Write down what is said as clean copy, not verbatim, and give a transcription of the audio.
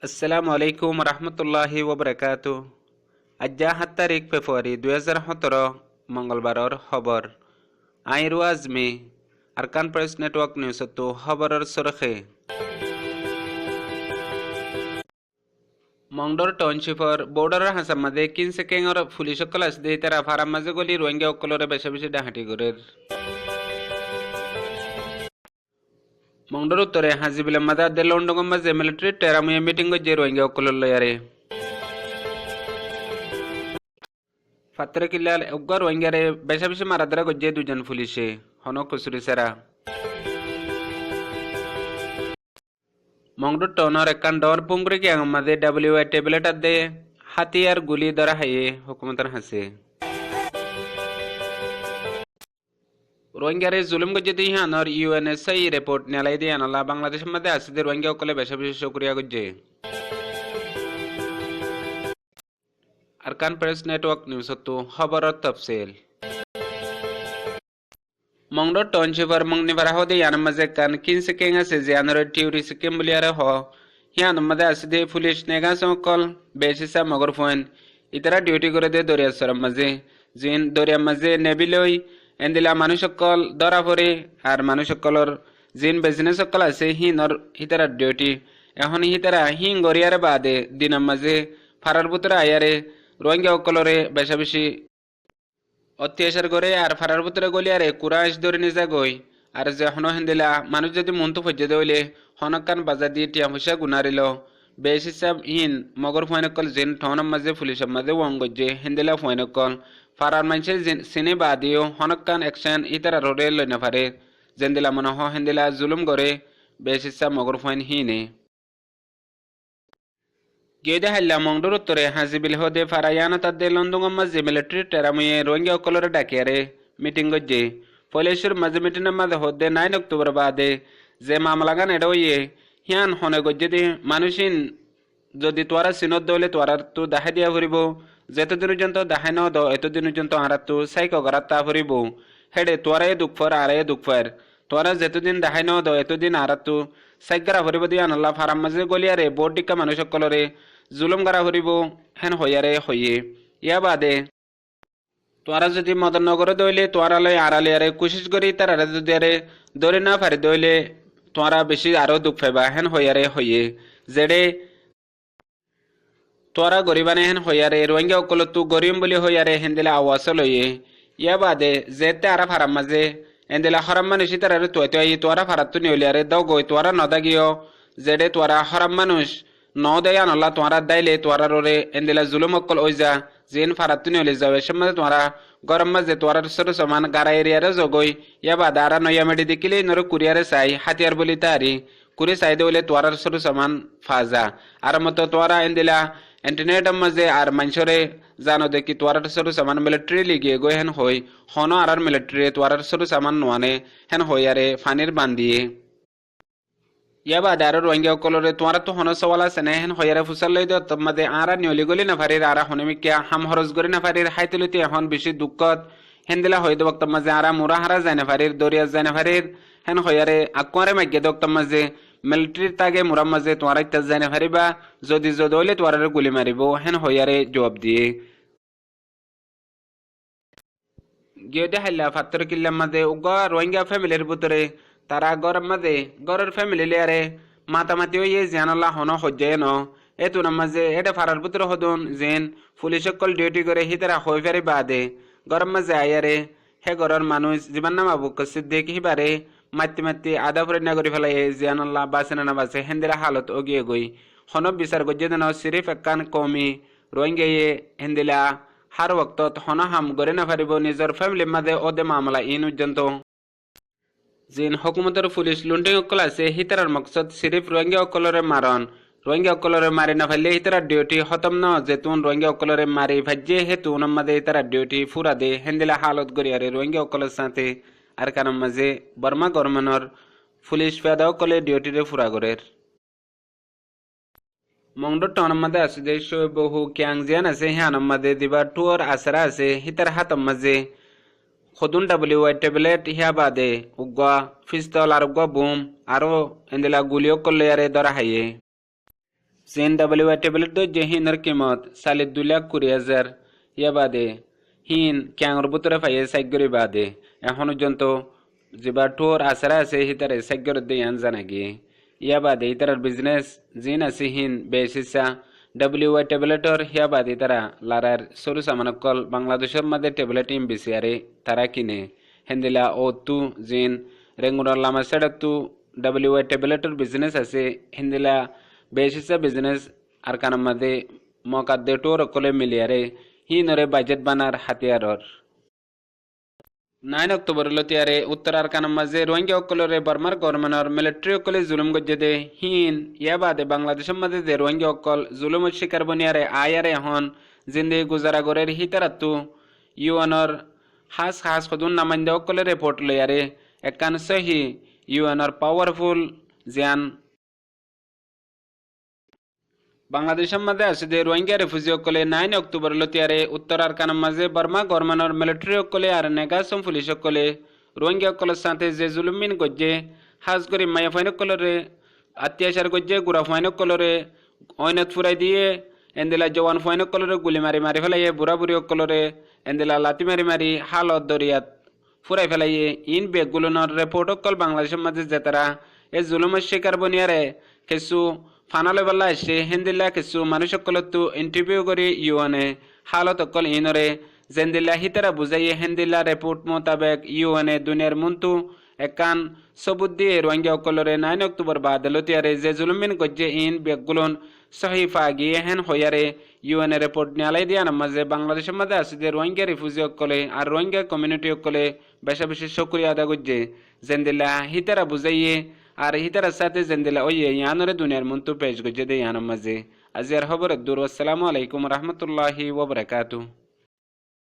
আসসালামু আলাইকুম রহমতুল্লাহি ওবরাকাতু। আজ্জা ৭ তারিখ ফেব্রুয়ারি 2017 মঙ্গলবারর খবর আইরু আজমি আরকান প্রেস নেটওয়ার্ক নিউজতো খবরের সরখে মংডর টাউনশিপর বর্ডারের হাসার মাঝে কিনসেকেঙর পুলিশ সকল আসতে তারা ফারাম মাঝে গলি রোহিঙ্গা অকলরে বেশি বেশি ডাহাটি করের মংডর উত্তরে হাজিবিলের মাঝে আদে লন্ডন মাঝে মিলিটারি টেরামুয়ে মিটিং যে রোহিঙ্গা অকলর লয়ারে ফাত্তরে কিল্লাল উগ্র রোহিঙ্গারে বেশা বেশি মারাদারা গজ্জে দুজন পুলিশে হন কুসুরি সেরা মংডুর টনর একান ডর পুঙ্গুরি কি আমাদের WI ট্যাবলেট আদে হাতিয়ার গুলি ধরা হাইয়ে হুকুমতার হাসে রোহিঙ্গারে জুলুম গজ্জে দিয়ে হানর UNSI রিপোর্ট নেলাই দিয়ে আনলা বাংলাদেশের মধ্যে আসিদে রোহিঙ্গা অকলে বেশা বেশি শুক্রিয়া গজ্জে আরকান প্রেস নেটওয়ার্ক নিউজতো খবরত তফসিল মংডর টাউনশিপর মংনিবার হদে ইয়ান মাঝে কান কিনসে কেং আছে যে আনর টিউরি সিকিম বলিয়ারে হ হিয়ান মাঝে আসিদে পুলিশ নেগা সকল বেশিসা মগর ফোন ইতারা ডিউটি করে দে দরিয়া সরম মাঝে জিন দরিয়া মাঝে নেবিলই এন্দিলা মানুষ সকল ধরা পড়ে আর মানুষ সকলর জিন বিজনেস সকল আছে হিনর হিতারা ডিউটি এখন হিতারা হিং গরিয়ারে বাদে দিনার মাঝে ফারার বুতরা আয়ারে রোহিঙ্গা সকলরে বেশা বেশি অত্যাচার করে আর ফারার ভিতরে গলি আরে কুরাশ ধরে নিজা গই আর যে হন হেন্দিলা মানুষ যদি মনতো ফজ্জে হইলে হনকান বাজার দিয়ে টিয়া পয়সা গুনারিল বেশ হিসাব ইন মগর ফয়নকল জিন ঠনের মাঝে পুলিশের মাঝে ওয়াঙ্গজে হেন্দিলা ফয়নকল ফারার মানুষের সিনে বাদিও হনকান অ্যাকশন ইতারা রোডে লইনা পারে জেন্দিলা মনে হেন্দিলা জুলুম করে বেশ হিসাব মগর ফয়ন হিনে গেদে হাল্লা মংডুর উত্তরে হাজিবিল হদে ফারায়ান তাদে লন্ডন মাঝে মিলিটারি টেরামুয়ে রোহিঙ্গা অকলরে ডাকিয়ারে মিটিং গজ্জে ফলেশ্বর মাঝে মিটিংয়ের মাঝে হদে 9 অক্টোবর বাদে যে মামলাগান এড়া হইয়ে হিয়ান হনে গজ্জে দি মানুষিন যদি তোরা সিনত দলে তোরার তো দেখাই দিয়া ফুরিব যেতদিন পর্যন্ত দেখাই ন দ এতদিন পর্যন্ত আর তো সাইক করার তা ফুরিব হেডে তোরা এ দুঃখর আর এ দুঃখর তোরা যেতদিন দেখাই ন দ এতদিন আর তো সাইক গারা ফুরিব দিয়া আনল্লাহ ফারাম মাঝে গলিয়ারে বোর্ড ডিক্কা মানুষ সকলরে জুলুম গারা ফুরিব হেন হইয়ারে হইয়ে ইয়া বাদে তোরা যদি মদননগরে দইলে তোরালে আড়ালে আরে কোশিশ করি তারা যদি আরে দৌড়ে না পারি দইলে তোরা বেশি আরো দুঃখ পাইবা হেন হইয়ারে হইয়ে যেড়ে তোরা গরিবানে হেন হইয়ারে রোহিঙ্গা অকল তু গরিম বলি হইয়ারে হেন্দিলা আওয়াজ লইয়ে ইয়া বাদে যেতে আরা ফারাম মাঝে এন্দিলা হরাম মানুষ তারা তুই তোরা ফারাত নিউলি আরে দাও গই তোরা নদাগিও যেড়ে তোরা হরাম মানুষ ন দেয়া নল্লা তোরা দাইলে তোরা রে এন্দিলা জুলুম অকল ওই যা জিন ফারাত নিউলি যাবে সে মাঝে তোরা গরম মাঝে তোরা সরু সমান গারা এরিয়ারে জগই ইয়া বাদে আরা নয়া মেডি দেখিলে নর কুরিয়ারে চাই হাতিয়ার বলি তারি কুরি চাই দইলে তোরা সরু সমান ফাজা আর মতো তোরা এন্দিলা ইন্টারনেট মাঝে আর মানুষরে জানো দেখি তোয়ার সরু সামান মিলিটারি লিগিয়ে গই হেন হই হন আর মিলিটারি তোয়ার সরু সামান নোয়ানে হেন হই আরে ফানির বান্দিয়ে ইয়াবা দারো রোহিঙ্গা কলরে তোয়ার তো হন সওয়াল আছে না হেন হই আরে ফুসাল লই দত মাঝে আরা নিয়লি গলি না ফারির আরা হনমিকিয়া হাম হরজ গরি না ফারির হাইতুলিতে এখন বেশি দুঃখত হেন্দিলা হই দো বক্ত মাঝে আরা মুরা হারা যায় না ফারির দরিয়া যায় না ফারির হেন হই আরে আকোয়ারে মাইগে দক্ত মাঝে মিলিটারির তাগে মুরাম মাঝে তোয়ার ইত্তা যায় না ফারিবা যদি হইলে তোয়ারে গুলি মারিব হেন হইয়ারে জবাব দিয়ে গিয়ে হাইলা ফাত্তর কিল্লার মাঝে উগা রোহিঙ্গা ফ্যামিলির ভিতরে তারা গরম মাঝে গরের ফ্যামিলি লিয়ারে মাতামাতি হইয়ে জানালা হন হজ্জায় ন এতুন মাঝে এটা ফারার ভিতরে হদুন যেন পুলিশ সকল ডিউটি করে হিতারা হই ফেরি বাদে গরম মাঝে আয়ারে হে গরের মানুষ জীবন নাম আবু সিদ্দিক হিবারে মাতি আদা ফুরে না করে ফেলাই জানাল্লাহ বাসে না বাসে হেন্দিরা হালত ওগিয়ে গই হন বিচার গজ্জে দেন সিরিফ একান কমি রোহিঙ্গাইয়ে হেন্দিলা হার ওক্তত হন হাম গড়ে না পারিব নিজের ফ্যামিলির মাঝে ওদে মামলা ইন উজ্জন্ত জিন হকুমতের পুলিশ লুন্টিং অকল আছে হিতারার মকসদ সিরিফ রোহিঙ্গা অকলরে মারন রোহিঙ্গা অকলরে মারি না ফেললে হিতারার ডিউটি খতম ন যেতুন রোহিঙ্গা অকলরে মারি ভাজ্যে হেতুন মাঝে হিতারার ডিউটি ফুরা দে হেন্দিলা হালত গড়িয়ারে রোহিঙ্গা অকলের সাথে আর কারণ মাঝে বর্মা গভর্নমেন্টর পুলিশ পেদা অকলে ডিউটিরে ফুরা গড়ের মংডর টাউন মাঝে আছে যে বহু ক্যাং জিয়ান আছে হ্যান মাঝে দিবা টুর আসারা আছে হিতার হাত মাঝে খদুন WI ট্যাবলেট হিয়া বাদে উগা পিস্তল আর উগা বুম আরো এন্দিলা গুলিও করলে আরে ধরা হাইয়ে জিন WI টেবলেট দো যে হিনর কিমত 2,20,000 ইয়া বাদে হিন ক্যাংর বুতরে পাইয়ে সাইগরি বাদে এখন পর্যন্ত যেবার টোর আসারা আছে হিতারে সাইগর দেয়ান জানাগি ইয়া বাদে ইতার বিজনেস জিন আছে হিন বেশিসা WI টেবলেটর হিয়া বাদে তারা লারার সরু সামানকল বাংলাদেশের মধ্যে টেবলেট ইম বিসিয়ারে তারা কিনে হেন্দিলা ও তু জিন রেঙ্গুনার লামা সেটা তু WI টেবলেটর বিজনেস আছে হেন্দিলা বেশিসা বিজনেস আর কানার মধ্যে মকাদ্দে টোর কলে মিলিয়ারে হিনরে বাজেট বানার হাতিয়ারর 9 অক্টোবর লতিয়ারে উত্তরার কানার মাঝে রোহিঙ্গা অকলরে বার্মার গভর্নমেন্টর মিলিটারি অকলে জুলুম গজ্জে হিন ইয়া বাদে বাংলাদেশের মধ্যে যে রোহিঙ্গা অকল জুলুমের শিকার বনিয়ারে আয়ারে এখন জিন্দে গুজারা গরের হিতারাতু ইউএনর হাস হাস খদুন নামাইন্দে অকলে রিপোর্ট লয়ারে একান সহি ইউএনর পাওয়ারফুল জিয়ান বাংলাদেশের মধ্যে আছে যে রোহিঙ্গা রেফিউজি অকলে 9 অক্টোবর লতিয়ারে উত্তরার কানার মাঝে বার্মা গভর্নমেন্টর মিলিটারি অকলে আর নেগাসম পুলিশ অকলে রোহিঙ্গা অকলের সাথে যে জুলুমিন গজ্জে হাজ করে মায়া ফাইন অকলরে অত্যাচার গজ্জে গুড়া ফাইন অকলরে অইনত ফুরাই দিয়ে এন্দেলা জওয়ান ফাইন অকলরে গুলি মারি মারি ফেলাইয়ে বুড়া বুড়ি অকলরে এন্দেলা লাতি মারি মারি হালত দরিয়াত ফুরাই ফেলাইয়ে ইন বেগুলোর রিপোর্ট অকল বাংলাদেশের মাঝে যে তারা এ জুলুমের শিকার বনিয়ারে কিছু ফানালে বেলা আসে হিন্দিল্লা কিছু মানুষ সকলতো ইন্টারভিউ করি ইউএনএ হালত অকল ইনরে জেন্দিল্লা হিতারা বুঝাইয়ে হিন্দিল্লা রিপোর্ট মোতাবেক ইউএনএ দুনিয়ার মুন্তু একান সবুত দিয়ে রোহিঙ্গা অকলরে 9 অক্টোবর বাদ লতিয়ারে যে জুলুমিন গজ্জে ইন বেগুলন সহিফা গিয়ে হেন হইয়ারে ইউএনএ রিপোর্ট নিয়ালাই দিয়া নামাজে বাংলাদেশের মধ্যে আছে যে রোহিঙ্গা রিফিউজি অকলে আর রোহিঙ্গা কমিউনিটি অকলে বেশা বেশি শুক্রিয়া আদা গজ্জে জেন্দিল্লা হিতারা বুঝাইয়ে আর হিতার সাথে জেন্দিলা ওইয়ে ইয়ানরে দুনিয়ার মন্তু পেশ গজ্জে দে ইয়ান মাঝে আজিয়ার খবর দূর আসসালামু আলাইকুম রহমতুল্লাহি ওয়া বারাকাতুহু।